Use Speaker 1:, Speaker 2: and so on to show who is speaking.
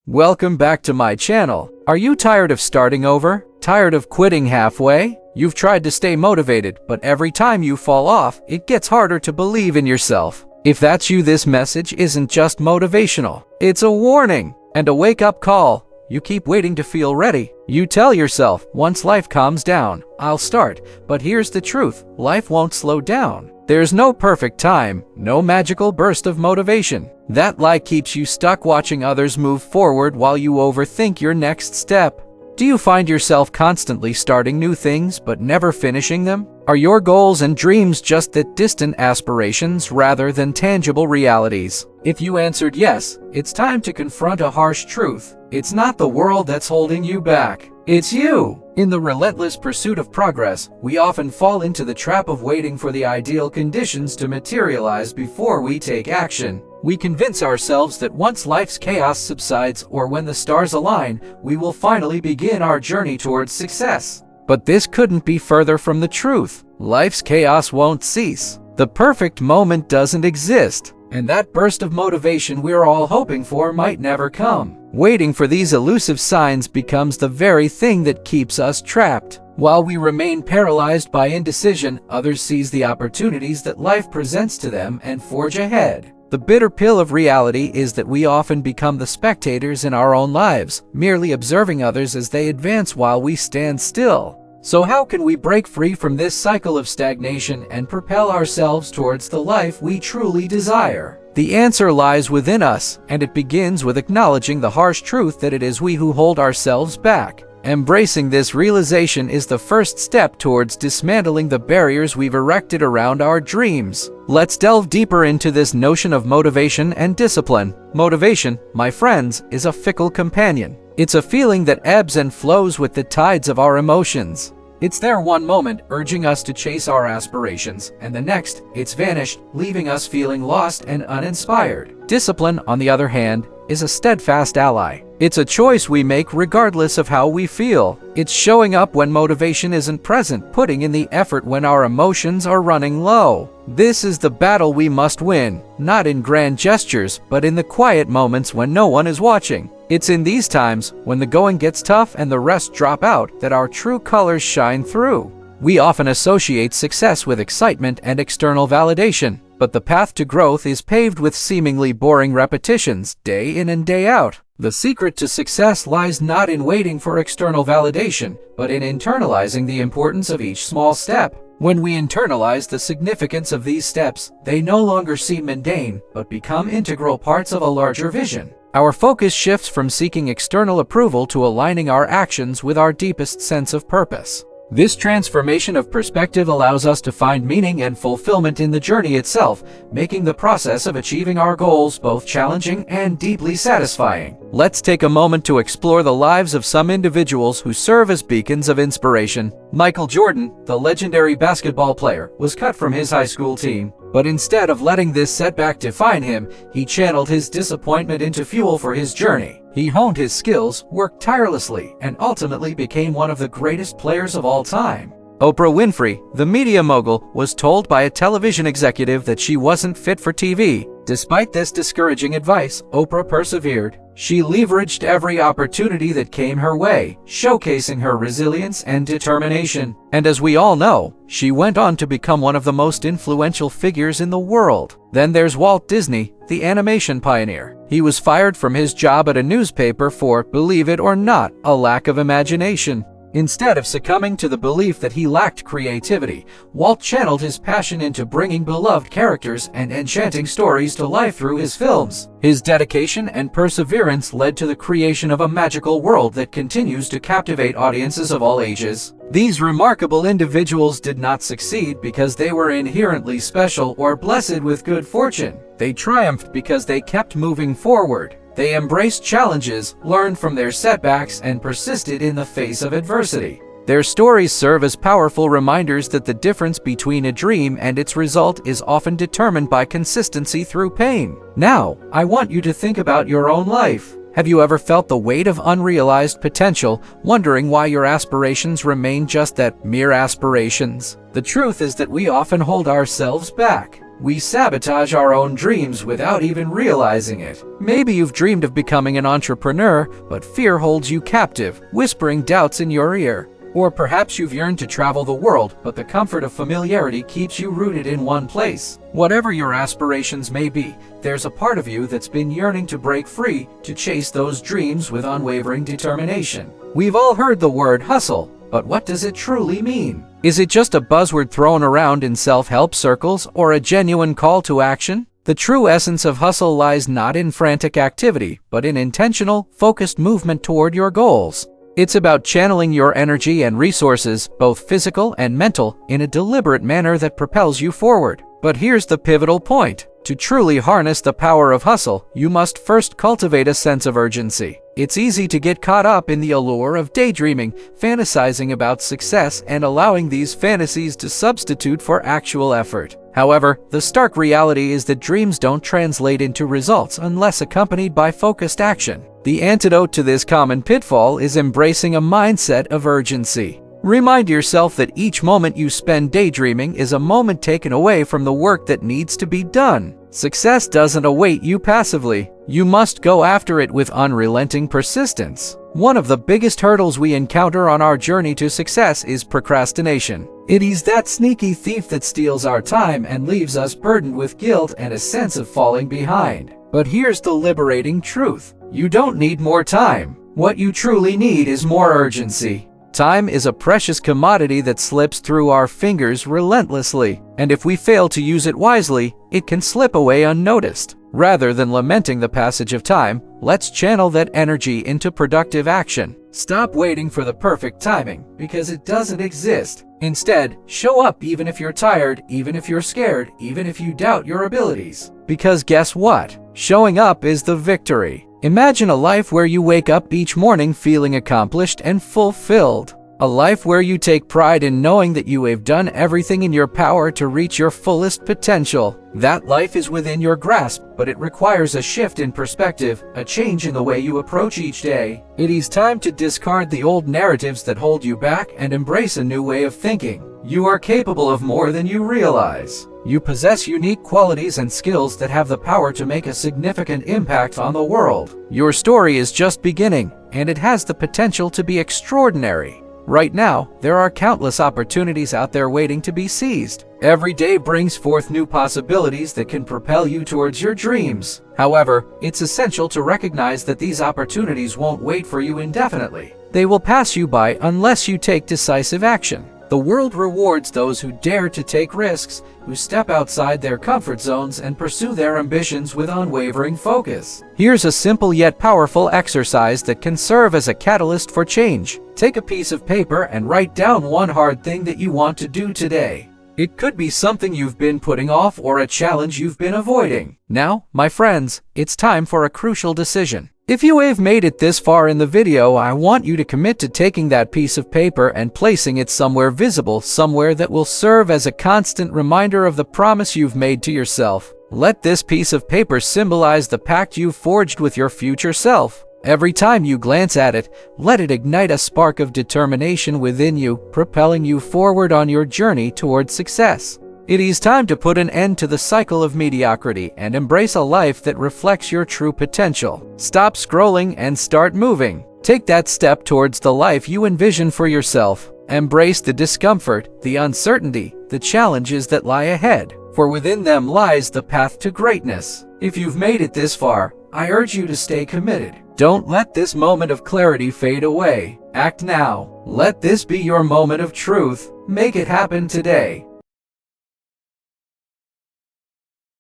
Speaker 1: Welcome back to my channel. Are you tired of starting over? Tired of quitting halfway? You've tried to stay motivated, but every time you fall off, it gets harder to believe in yourself. If that's you, this message isn't just motivational. It's a warning and a wake-up call. You keep waiting to feel ready. You tell yourself, once life calms down, I'll start. But here's the truth, life won't slow down. There's no perfect time, no magical burst of motivation. That lie keeps you stuck watching others move forward while you overthink your next step. Do you find yourself constantly starting new things but never finishing them? Are your goals and dreams just that distant aspirations rather than tangible realities? If you answered yes, it's time to confront a harsh truth. It's not the world that's holding you back. It's you. In the relentless pursuit of progress, we often fall into the trap of waiting for the ideal conditions to materialize before we take action. We convince ourselves that once life's chaos subsides or when the stars align, we will finally begin our journey towards success. But this couldn't be further from the truth. Life's chaos won't cease. The perfect moment doesn't exist. And that burst of motivation we're all hoping for might never come. Waiting for these elusive signs becomes the very thing that keeps us trapped. While we remain paralyzed by indecision, others seize the opportunities that life presents to them and forge ahead. The bitter pill of reality is that we often become the spectators in our own lives, merely observing others as they advance while we stand still. So how can we break free from this cycle of stagnation and propel ourselves towards the life we truly desire? The answer lies within us, and it begins with acknowledging the harsh truth that it is we who hold ourselves back. Embracing this realization is the first step towards dismantling the barriers we've erected around our dreams. Let's delve deeper into this notion of motivation and discipline. Motivation, my friends, is a fickle companion. It's a feeling that ebbs and flows with the tides of our emotions. It's there one moment urging us to chase our aspirations, and the next, it's vanished, leaving us feeling lost and uninspired. Discipline, on the other hand, is a steadfast ally. It's a choice we make regardless of how we feel. It's showing up when motivation isn't present, putting in the effort when our emotions are running low. This is the battle we must win, not in grand gestures, but in the quiet moments when no one is watching. It's in these times, when the going gets tough and the rest drop out, that our true colors shine through. We often associate success with excitement and external validation, but the path to growth is paved with seemingly boring repetitions, day in and day out. The secret to success lies not in waiting for external validation, but in internalizing the importance of each small step. When we internalize the significance of these steps, they no longer seem mundane, but become integral parts of a larger vision. Our focus shifts from seeking external approval to aligning our actions with our deepest sense of purpose. This transformation of perspective allows us to find meaning and fulfillment in the journey itself, making the process of achieving our goals both challenging and deeply satisfying. Let's take a moment to explore the lives of some individuals who serve as beacons of inspiration. Michael Jordan, the legendary basketball player, was cut from his high school team. But instead of letting this setback define him, he channeled his disappointment into fuel for his journey. He honed his skills, worked tirelessly, and ultimately became one of the greatest players of all time. Oprah Winfrey, the media mogul, was told by a television executive that she wasn't fit for TV. Despite this discouraging advice, Oprah persevered. She leveraged every opportunity that came her way, showcasing her resilience and determination. And as we all know, she went on to become one of the most influential figures in the world. Then there's Walt Disney, the animation pioneer. He was fired from his job at a newspaper for, believe it or not, a lack of imagination. Instead of succumbing to the belief that he lacked creativity, Walt channeled his passion into bringing beloved characters and enchanting stories to life through his films. His dedication and perseverance led to the creation of a magical world that continues to captivate audiences of all ages. These remarkable individuals did not succeed because they were inherently special or blessed with good fortune. They triumphed because they kept moving forward. They embraced challenges, learned from their setbacks, and persisted in the face of adversity. Their stories serve as powerful reminders that the difference between a dream and its result is often determined by consistency through pain. Now, I want you to think about your own life. Have you ever felt the weight of unrealized potential, wondering why your aspirations remain just that, mere aspirations? The truth is that we often hold ourselves back. we sabotage our own dreams without even realizing it. Maybe you've dreamed of becoming an entrepreneur, but fear holds you captive, whispering doubts in your ear. Or perhaps you've yearned to travel the world, but the comfort of familiarity keeps you rooted in one place. Whatever your aspirations may be, there's a part of you that's been yearning to break free, to chase those dreams with unwavering determination. We've all heard the word hustle, but what does it truly mean? Is it just a buzzword thrown around in self-help circles, or a genuine call to action? The true essence of hustle lies not in frantic activity, but in intentional, focused movement toward your goals. It's about channeling your energy and resources, both physical and mental, in a deliberate manner that propels you forward. But here's the pivotal point. To truly harness the power of hustle, you must first cultivate a sense of urgency. It's easy to get caught up in the allure of daydreaming, fantasizing about success, and allowing these fantasies to substitute for actual effort. However, the stark reality is that dreams don't translate into results unless accompanied by focused action. The antidote to this common pitfall is embracing a mindset of urgency. Remind yourself that each moment you spend daydreaming is a moment taken away from the work that needs to be done. Success doesn't await you passively. You must go after it with unrelenting persistence. One of the biggest hurdles we encounter on our journey to success is procrastination. It is that sneaky thief that steals our time and leaves us burdened with guilt and a sense of falling behind. But here's the liberating truth. You don't need more time. What you truly need is more urgency. Time is a precious commodity that slips through our fingers relentlessly, and if we fail to use it wisely, it can slip away unnoticed. Rather than lamenting the passage of time, let's channel that energy into productive action. Stop waiting for the perfect timing, because it doesn't exist. Instead, show up even if you're tired, even if you're scared, even if you doubt your abilities. Because guess what? Showing up is the victory. Imagine a life where you wake up each morning feeling accomplished and fulfilled. A life where you take pride in knowing that you have done everything in your power to reach your fullest potential. That life is within your grasp, but it requires a shift in perspective, a change in the way you approach each day. It is time to discard the old narratives that hold you back and embrace a new way of thinking. You are capable of more than you realize. You possess unique qualities and skills that have the power to make a significant impact on the world. Your story is just beginning, and it has the potential to be extraordinary. Right now, there are countless opportunities out there waiting to be seized. Every day brings forth new possibilities that can propel you towards your dreams. However, it's essential to recognize that these opportunities won't wait for you indefinitely. They will pass you by unless you take decisive action. The world rewards those who dare to take risks, who step outside their comfort zones and pursue their ambitions with unwavering focus. Here's a simple yet powerful exercise that can serve as a catalyst for change. Take a piece of paper and write down one hard thing that you want to do today. It could be something you've been putting off or a challenge you've been avoiding. Now, my friends, it's time for a crucial decision. If you have made it this far in the video, I want you to commit to taking that piece of paper and placing it somewhere visible, somewhere that will serve as a constant reminder of the promise you've made to yourself. Let this piece of paper symbolize the pact you've forged with your future self. Every time you glance at it, let it ignite a spark of determination within you, propelling you forward on your journey toward success. It is time to put an end to the cycle of mediocrity and embrace a life that reflects your true potential. Stop scrolling and start moving. Take that step towards the life you envision for yourself. Embrace the discomfort, the uncertainty, the challenges that lie ahead, for within them lies the path to greatness. If you've made it this far, I urge you to stay committed. Don't let this moment of clarity fade away. Act now. Let this be your moment of truth. Make it happen today.